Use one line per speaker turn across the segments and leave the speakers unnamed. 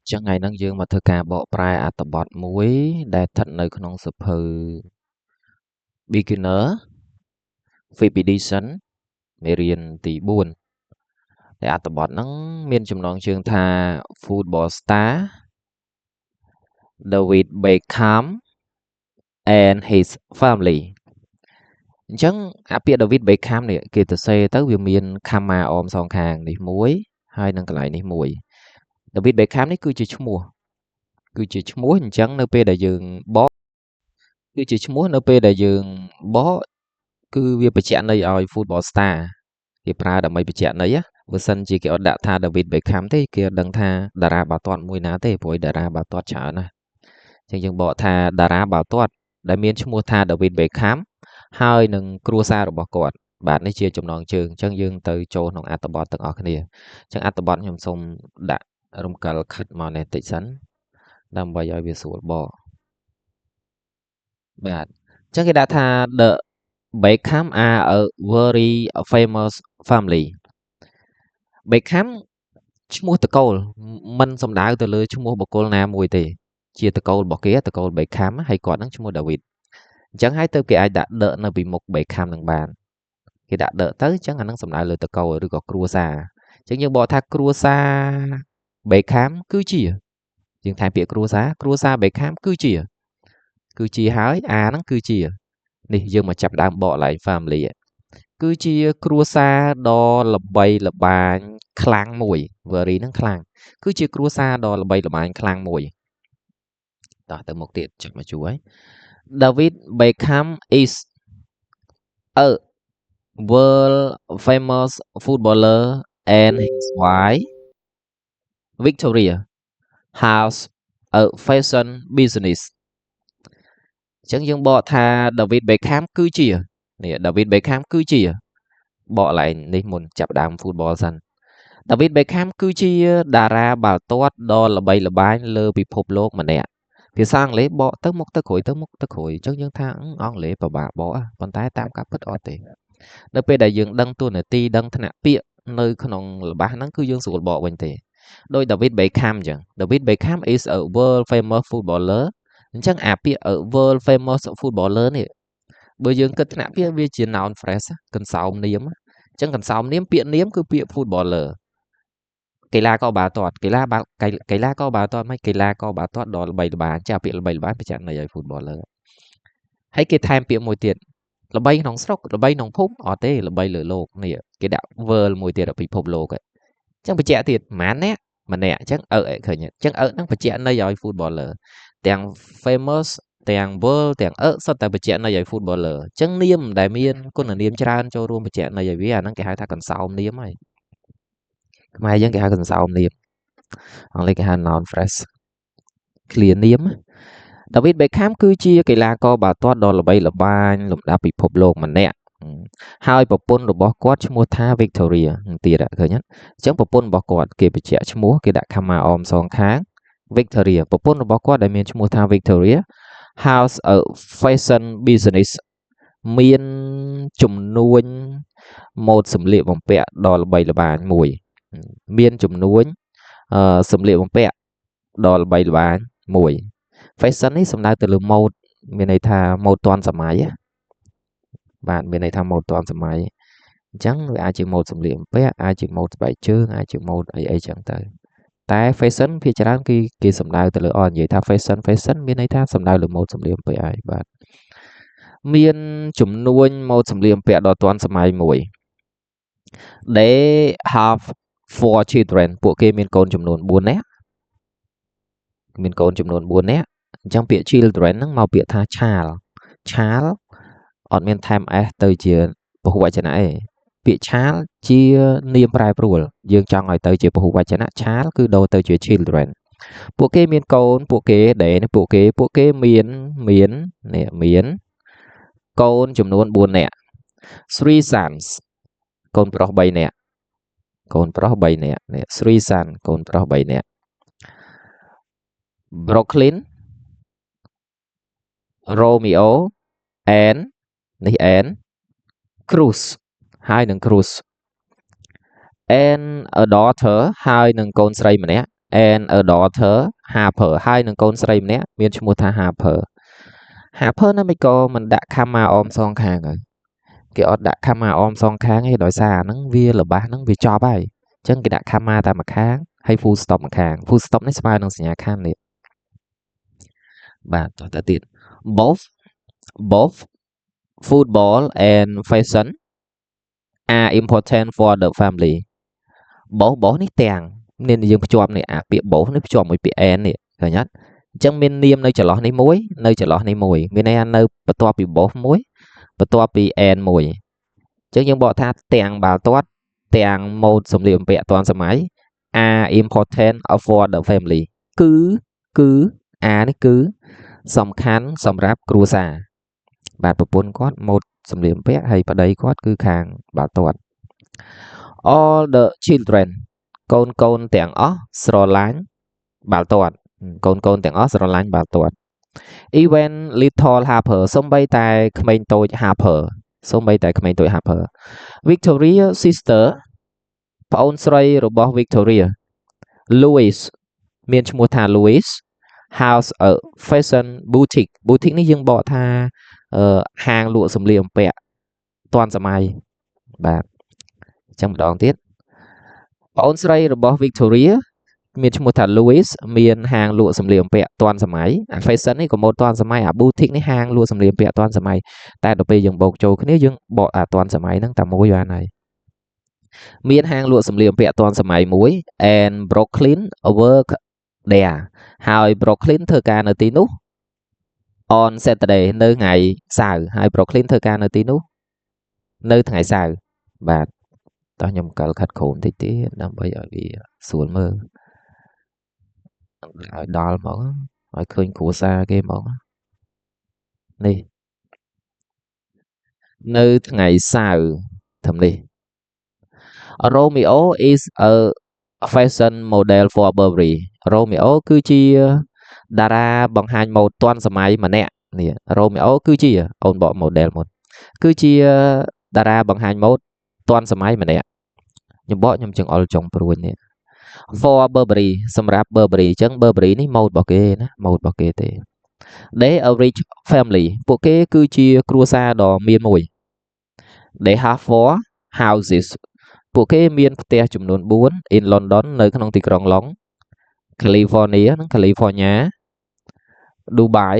Chẳng ngày nâng dương mà thơ ca bộ prai à tập bọt muối để thật nơiក្នុងសភៅ beginner expedition មេរៀនទី4ដែលអត្ថបទហ្នឹងមានចំណងជើងថា football star David Beckham and his family អញ្ចឹងអាពាក្យ David Beckham នេះគេទៅសេទៅវាមាន comma អមសងខាងនេះមួយហើយនឹងកន្លែងនេះមួយ David Beckham នេះគឺជាឈ្មោះអញ្ចឹងនៅពេលដែលយើងបកគឺជាឈ្មោះនៅពេលដែលយើងបកគឺវាបញ្ជាក់ន័យឲ្យ football star គេប្រើដើម្បីបញ្ជាក់ន័យបើសិនជាគេអត់ដាក់ថា David Beckham ទេគេអត់ដឹងថាតារាបាល់ទាត់មួយណាទេព្រោះតារាបាល់ទាត់ច្រើនណាស់អញ្ចឹងយើងបកថាតារាបាល់ទាត់ដែលមានឈ្មោះថា David Beckham ហើយនឹងគ្រួសាររបស់គាត់បាទនេះជាចំណងជើងអញ្ចឹងយើងទៅចូលក្នុងអត្ថបទទាំងអស់គ្នាអញ្ចឹងអត្ថបទខ្ញុំសូមដាក់រំកិលខិតមកនេះតិចសិនដើម្បីឲ្យវាស្រួលបកបាទអញ្ចឹងគេដាក់ថា the Beckham are a very famous family Beckham ឈ្មោះតកូលមិនសំដៅទៅលើឈ្មោះបុគ្គលណាមួយទេជាតកូលរបស់គេតកូល Beckham ហើយគាត់នឹងឈ្មោះ David អញ្ចឹងហើយទៅគេអាចដាក់ដកនៅពីមុខ Beckham នឹងបានគេដាក់ដកទៅអញ្ចឹងអានឹងសំដៅលើតកូលឬក៏គ្រួសារអញ្ចឹងយើងបកថាគ្រួសារ Beckham គឺជាយើងថែមពាក្យគ្រួសារ Beckham គឺជាហើយអាហ្នឹងគឺជានេះយើងមកចាប់ដើមបកឡើង family គឺជាគ្រួសារដ៏ល្បីល្បាញខ្លាំងមួយ very ហ្នឹងខ្លាំងគឺជាគ្រួសារដ៏ល្បីល្បាញខ្លាំងមួយតោះទៅមុខទៀតចុចមកជួយ David Beckham is a world famous footballer and his wife Victoria has a fashion business អញ្ចឹងយើងបកថា David Beckham គឺជានេះ David Beckham គឺជាបកឡើងនេះមុនចាប់ដើម football សិន David Beckham គឺជាតារាបាល់ទាត់ដ៏ល្បីល្បាញលើពិភពលោកម្នាក់ភាសាអង់គ្លេសបកទៅមុខទៅក្រួយអញ្ចឹងយើងថាអង់គ្លេសពិបាកបកប៉ុន្តែតាមការពិតអត់ទេនៅពេលដែលយើងដឹងតួនាទីដឹងឋានៈពាក្យនៅក្នុងល្បះហ្នឹងគឺយើងស្រួលបកវិញទេដោយ David Beckham អញ្ចឹង David Beckham is a world famous footballer អញ្ចឹងអាពាក្យ world famous footballer នេះបើយើងគិតថ្នាក់ពាក្យវាជា noun phrase កន្សោមនាមអញ្ចឹងកន្សោមនាមពាក្យនាមគឺពាក្យ footballer កីឡាករបាល់ទាត់កីឡាករបាល់ទាត់មិនកីឡាករបាល់ទាត់ដ៏ល្បីល្បាញចាពាក្យល្បីល្បាញបញ្ជាក់ន័យឲ្យ footballer ហើយគេថែមពាក្យមួយទៀតល្បីក្នុងស្រុកល្បីក្នុងភូមិអត់ទេល្បីលើលោកនេះគេដាក់ world មួយទៀតពិភពលោកអញ្ចឹងបញ្ជាក់ទៀតប៉ុន្មានម្នាក់អញ្ចឹងឃើញអញ្ចឹងហ្នឹងបញ្ជាក់ន័យឲ្យ footballer ទាំង famous ទាំង world ទាំងសុទ្ធតែបញ្ជាក់ន័យឲ្យ footballer អញ្ចឹងនាមដែលមានគុណនាមច្រើនចូលរួមបញ្ជាក់ន័យឲ្យវាអាហ្នឹងគេហៅថាកន្សោមនាមហើយខ្មែរយើងគេហៅកន្សោមនាមអង់គ្លេសគេហៅ noun phrase ឃ្លានាម David Beckham គឺជាកីឡាករបាល់ទាត់ដ៏ល្បីល្បាញលំដាប់ពិភពលោកម្នាក់ហើយប្រពន្ធរបស់គាត់ឈ្មោះថា Victoria ទៀតឃើញអញ្ចឹងប្រពន្ធរបស់គាត់គេបញ្ជាក់ឈ្មោះគេដាក់ comma អមសងខាង Victoria ប្រពន្ធរបស់គាត់ដែលមានឈ្មោះថា Victoria has a fashion business មានចំនួនម៉ូដសម្លៀកបំពាក់ដ៏ល្បីល្បាញមួយមានចំនួនសម្លៀកបំពាក់ដ៏ល្បីល្បាញមួយ fashion នេះសំដៅទៅលើម៉ូដមានន័យថាម៉ូដទាន់សម័យបាទមានន័យថាម៉ូដទាន់សម័យអញ្ចឹងវាអាចជាម៉ូដសម្លៀកបំពាក់អាចជាម៉ូដស្បែកជើងអាចជាម៉ូដអីចឹងទៅតែ fashion ភាគច្រើនគេសំដៅទៅលើនិយាយថា fashion មានន័យថាសំដៅលើម៉ូដសម្លៀកបំពាក់ហើយបាទមានចំនួនម៉ូដសម្លៀកបំពាក់ដ៏ទាន់សម័យមួយ They have 4 children ពួកគេមានកូនចំនួន4នាក់មានកូនចំនួន4នាក់អញ្ចឹងពាក្យ children ហ្នឹងមកពាក្យថា child អត់មានថែម s ទៅជាពហុវចនៈទេពាក្យ child ជានាមប្រែប្រួលយើងចង់ឲ្យទៅជាពហុវចនៈ child គឺដូរទៅជា children ពួកគេមានកូនពួកគេមានកូនចំនួន4នាក់ three sons កូនប្រុស3នាក់នេះ three sons កូនប្រុស3នាក់ Brooklyn Romeo and Cruz ហើយនឹង Cruz and a daughter ហើយនឹងកូនស្រីម្នាក់ and a daughter Harper ហើយនឹងកូនស្រីម្នាក់មានឈ្មោះថា Harper Harper ណាមិនក៏មិនដាក់ comma អមសងខាងហើយគេអត់ដាក់ comma អមសងខាងទេដោយសារហ្នឹងវារបស់ហ្នឹងវាចប់ហើយអញ្ចឹងគេដាក់ comma តែម្ខាងហើយ full stop ម្ខាង full stop នេះស្មើនឹងសញ្ញាខាងនេះបាទតទៅទៀត both football and fashion are important for the family បោសនេះទាំងនាមយើងភ្ជាប់នេះអាពាក្យបោសនេះភ្ជាប់មួយពាក្យ and នេះឃើញអត់អញ្ចឹងមាននាមនៅចន្លោះនេះមួយនៅចន្លោះនេះមួយមានន័យថានៅបន្ទាប់ពីបោសមួយបន្ទាប់ពី and មួយអញ្ចឹងយើងបកថាទាំងបាល់ទាត់ទាំងម៉ូដសម្លៀកបំពាក់ទាន់សម័យ are important for the family គឺនេះគឺសំខាន់សម្រាប់គ្រួសារបាទប្រពន្ធគាត់ម៉ូដសម្លៀកបំពាក់ហើយប្តីគាត់គឺខាងបាល់ទាត់ all the children កូនទាំងអស់ស្រឡាញ់បាល់ទាត់កូនទាំងអស់ស្រឡាញ់បាល់ទាត់ even little Harper សូម្បីតែក្មេងតូច Harper Victoria sister ប្អូនស្រីរបស់ Victoria Louis មានឈ្មោះថា Louis house a fashion boutique នេះយើងបកថាហាងលក់សម្លៀកបំពាក់ទាន់សម័យបាទអញ្ចឹងម្ដងទៀតប្អូនស្រីរបស់ Victoria មានឈ្មោះថា Louis មានហាងលក់សម្លៀកបំពាក់ទាន់សម័យអា fashion នេះក៏ម៉ូដទាន់សម័យអា boutique នេះហាងលក់សម្លៀកបំពាក់ទាន់សម័យតែដល់ពេលយើងបូកចូលគ្នាយើងបកអាទាន់សម័យហ្នឹងតែមួយបានហើយមានហាងលក់សម្លៀកបំពាក់ទាន់សម័យមួយ and Brooklyn work there ហើយ Brooklyn ធ្វើការនៅទីនោះ on Saturday នៅថ្ងៃសៅរ៍ហើយ Brooklyn ធ្វើការនៅទីនោះនៅថ្ងៃសៅរ៍បាទតោះខ្ញុំកលខិតគ្រូបន្តិចទៀតដើម្បីឲ្យវាស្រួលមើលឲ្យដល់ហ្មងឲ្យឃើញគ្រួសារគេហ្មងនេះនៅថ្ងៃសៅរ៍ធំនេះ Romeo is a fashion model for Burberry Romeo គឺជាតារាបង្ហាញម៉ូដទាន់សម័យម្នាក់នេះ Romeo គឺជាអូនបក model មុនគឺជាតារាបង្ហាញម៉ូដទាន់សម័យម្នាក់ខ្ញុំចង្អុលចុងព្រួយនេះ for Burberry សម្រាប់ Burberry អញ្ចឹង Burberry នេះម៉ូដរបស់គេណាម៉ូដរបស់គេទេ they a rich family ពួកគេគឺជាគ្រួសារដ៏មានមួយ they have 4 houses ពួកគេមានផ្ទះចំនួន4 in London នៅក្នុងទីក្រុងឡុង California និង California Dubai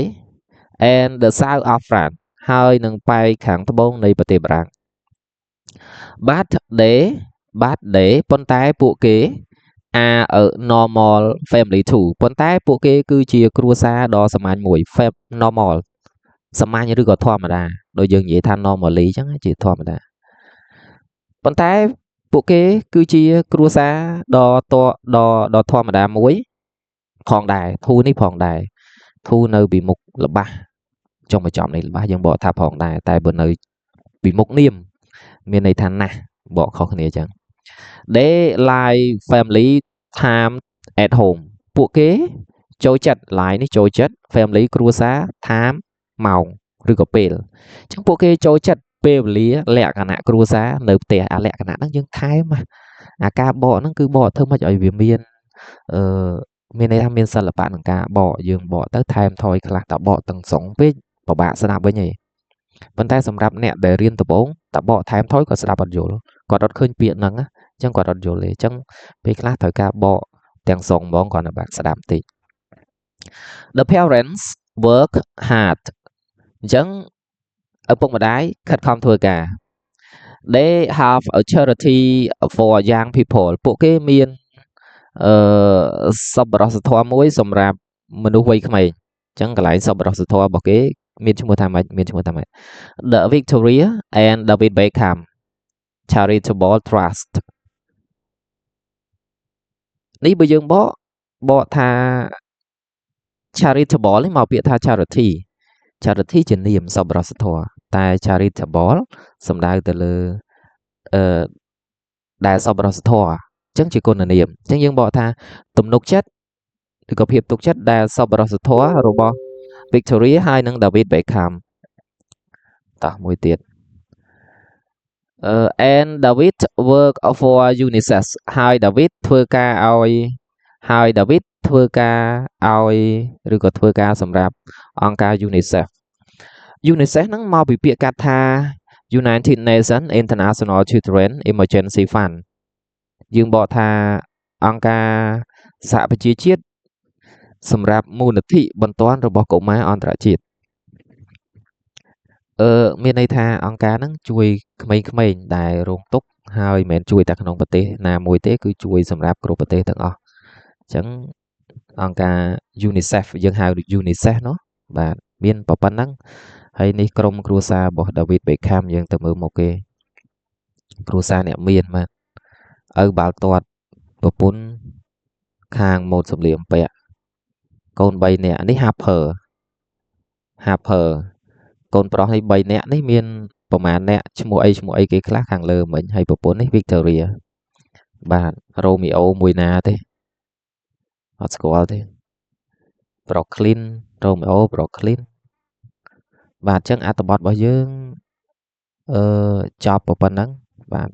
and the south of France ហើយនឹងប៉ែកខាងត្បូងនៃប្រទេសបារាំង but they ប៉ុន្តែពួកគេ are a normal family too ប៉ុន្តែពួកគេគឺជាគ្រួសារដ៏សាមញ្ញមួយ normal សាមញ្ញឬក៏ធម្មតាដូចយើងនិយាយថា normally អញ្ចឹងជាធម្មតាប៉ុន្តែពួកគេគឺជាគ្រួសារដ៏ធម្មតាមួយផងដែរធូនេះផងដែរធូនៅពីមុខល្បះចុងបញ្ចប់នៃល្បះយើងបកថាផងដែរតែបើនៅពីមុខនាមមានន័យថាណាស់បកខុសគ្នាអញ្ចឹង they like family time at home ពួកគេចូលចិត្ត like នេះចូលចិត្ត family គ្រួសារ time ម៉ោងឬក៏ពេលអញ្ចឹងពួកគេចូលចិត្តពេលវេលាលក្ខណៈគ្រួសារនៅផ្ទះអាលក្ខណៈហ្នឹងយើងថែមអាការបកហ្នឹងគឺបកធ្វើម៉េចឲ្យវាមានមានន័យថាមានសិល្បៈក្នុងការបកយើងបកទៅថែមថយខ្លះតែបកទាំងស្រុងពេកពិបាកស្ដាប់វិញឯងប៉ុន្តែសម្រាប់អ្នកដែលរៀនដំបូងតែបកថែមថយក៏ស្ដាប់អត់យល់គាត់អត់ឃើញពាក្យហ្នឹងអញ្ចឹងគាត់អត់យល់ទេអញ្ចឹងពេលខ្លះត្រូវការបកទាំងស្រុងហ្មងគាត់នៅបាក់ស្ដាប់តិច The parents work hard អញ្ចឹងឪពុកម្ដាយខិតខំធ្វើការ they have a charity for young people ពួកគេមានសប្បុរសធម៌មួយសម្រាប់មនុស្សវ័យក្មេងអញ្ចឹងកន្លែងសប្បុរសធម៌របស់គេមានឈ្មោះថាម៉េច The Victoria and David Beckham Charitable Trust នេះបើយើងបកថា charitable នេះមកពាក្យថា charity ជានាមសប្បុរសធម៌តែ charitable សំដៅទៅលើដែលសប្បុរសធម៌អញ្ចឹងជាគុណនាមអញ្ចឹងយើងបកថាទំនុកចិត្តឬក៏ភាពទុកចិត្តដែលសប្បុរសធម៌របស់ Victoria ហើយនិង David Beckham តោះមួយទៀតand David work for UNICEF ហើយ David ធ្វើការឲ្យ ហើយ David ធ្វើការឲ្យឬក៏ធ្វើការសម្រាប់អង្គការ UNICEF ហ្នឹងមកពីពាក្យកាត់ថា United Nations International Children Emergency Fund យើងបកថាអង្គការសហប្រជាជាតិសម្រាប់មូលនិធិបន្ទាន់របស់កុមារអន្តរជាតិមានន័យថាអង្គការហ្នឹងជួយក្មេងៗដែលរងទុក្ខហើយមិនមែនជួយតែក្នុងប្រទេសណាមួយទេគឺជួយសម្រាប់គ្រប់ប្រទេសទាំងអស់អញ្ចឹងអង្គការ UNICEF យើងហៅ UNICEF នោះបាទមានប៉ុណ្ណឹងហើយនេះក្រុមគ្រួសាររបស់ David Beckham យើងទៅមើលមុខគេគ្រួសារអ្នកមានបាទឪបាល់ទាត់ប្រពន្ធខាងម៉ូដសម្លៀកបំពាក់កូន3នាក់នេះ Harper កូនប្រុសនេះ3នាក់នេះមានប្រមាណអ្នកឈ្មោះអីគេខ្លះខាងលើមិញហើយប្រពន្ធនេះ Victoria បាទ Romeo មួយណាទេអត់ស្គាល់ទេ Brooklyn Romeo Brooklyn បាទអញ្ចឹងអត្ថបទរបស់យើងចប់ប៉ុណ្ណឹងបាទ